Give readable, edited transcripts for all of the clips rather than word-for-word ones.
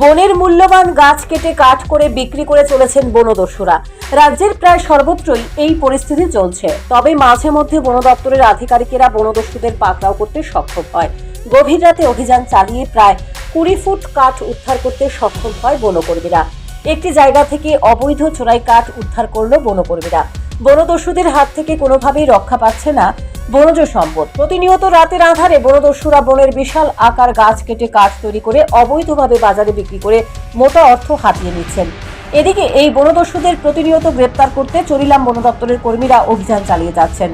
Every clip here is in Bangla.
বনের মূল্যবান গাছ কেটে কাঠ করে বিক্রি করে চলেছেন বনদস্যুরা। রাজ্যের প্রায় সর্বত্রই এই পরিস্থিতি চলছে। তবে মাঝে মধ্যে বন দপ্তরের আধিকারিকেরা বনদস্যুদের পাকড়াও করতে সক্ষম হয়। গভীর রাতে অভিযান চালিয়ে প্রায় 20 ফুট কাঠ উদ্ধার করতে সক্ষম হয় বনকর্মীরা। একটি জায়গা থেকে অবৈধ চোরাই কাঠ উদ্ধার করল বনকর্মীরা। বনদস্যুদের হাত থেকে কোনোভাবেই রক্ষা পাচ্ছে না বনজ সম্পদ। প্রতিনিয়ত রাতের আঁধারে বনদস্যুরা বনের বিশাল আকার গাছ কেটে কাঠ তৈরি করে অবৈধভাবে বাজারে বিক্রি করে মোটা অর্থ হাতিয়ে নিচ্ছেন। এদিকে এই বনদস্যুদের প্রতিনিয়ত গ্রেপ্তার করতে চরিলাম বন দপ্তরের কর্মীরা অভিযান চালিয়ে যাচ্ছেন।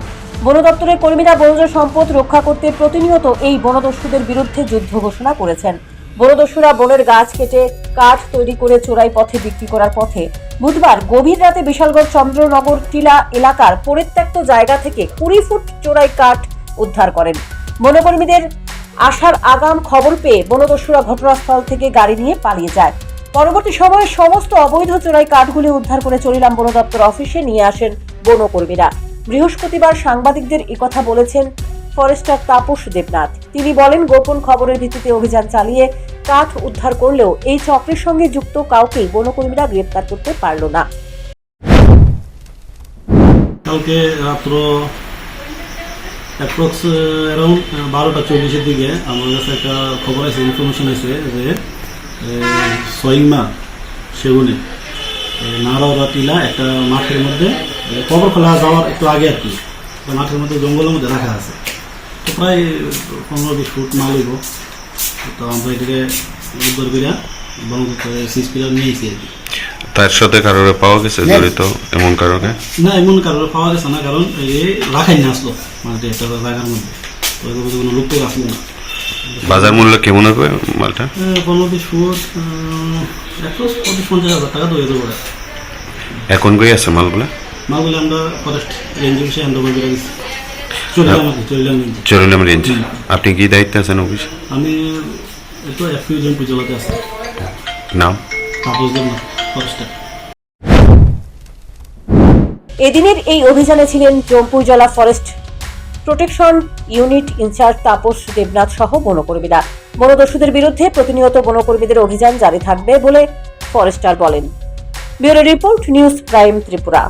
বন দপ্তরের কর্মীরা বনজ সম্পদ রক্ষা করতে প্রতিনিয়ত এই বনদস্যুদের বিরুদ্ধে যুদ্ধ ঘোষণা করেছেন। বনদস্যুরা বনের গাছ কেটে কাঠ তৈরি করে চোরাই পথে বিক্রি করার পথে বুধবার গভীর রাতে বিশালগড় চন্দ্রনগর টিলা এলাকার পরিত্যক্ত জায়গা থেকে 20 ফুট চোরাই কাঠ উদ্ধার করেন। বনকর্মীদের আসার আগাম খবর পেয়ে বনদস্যুরা ঘটনাস্থল থেকে গাড়ি নিয়ে পালিয়ে যায়। পরবর্তী সময়ে সমস্ত অবৈধ চোরাই কাঠগুলি উদ্ধার করে চরিলাম বন দপ্তর অফিসে নিয়ে আসেন বনকর্মীরা। বৃহস্পতিবার সাংবাদিকদের একথা বলেছেন ফরেস্টার তাপস দেবনাথ। তিনি বলেন, গোপন খবরের ভিত্তিতে অভিযান চালিয়ে কাঠ উদ্ধার করলেও এই চক্রের সঙ্গে যুক্ত কাউকেই বনকর্মীরা গ্রেপ্তার করতে পারল না। কালকে রাত্র অ্যাপ্রক্স অ্যারাউন্ড 12:40 দিকে আমার কাছে একটা খবর আছে, ইনফরমেশন আছে যে সইমা সেগুনে নাড়াওড়া টিলা একটা মাঠের মধ্যে কবর খোলা যাওয়ার একটু আগে আর কি, মাঠের মধ্যে জঙ্গলের মধ্যে রাখা আছে। তো প্রায় 15-20 ফুট মাল হইব। তো আমরা এটাকে উদ্ধার করে সিসপিরা নিয়েছি আর কি। তার সাথে কারোর পাওয়া গেছে জড়িত এমন কারণে? না, এমন কারোর পাওয়া গেছে না, কারণ এই রাখাই না আসলো মানে একটা জায়গার মধ্যে, তো কোনো লোক তো আসলো না। বাজার মূল্য কেমন হবে মালটা? 15-20 ফুট 150,000 টাকা তো হয়ে যাবে। এখন কই আছে মালগুলো? আমরা ফরেস্ট রেঞ্জ অফিসে হ্যান্ড ওভার করে দিচ্ছি। চরিলাম রেঞ্জ। আপনি কি দায়িত্বে আছেন অফিসে? আমি একটু এফিউজন পূজাতে আছি। নাম? তাপস দেবনাথ, ফরেস্টার। এদিনের এই অভিযানে ছিলেন Jampuijala forest protection unit incharge Tapas Debnath সহ বনকর্মীরা। বনদস্যুদের বিরুদ্ধে প্রতিনিয়ত বনকর্মীদের অভিযান জারি থাকবে বলে ফরেস্টার বলেন। Bureau report, news prime Tripura.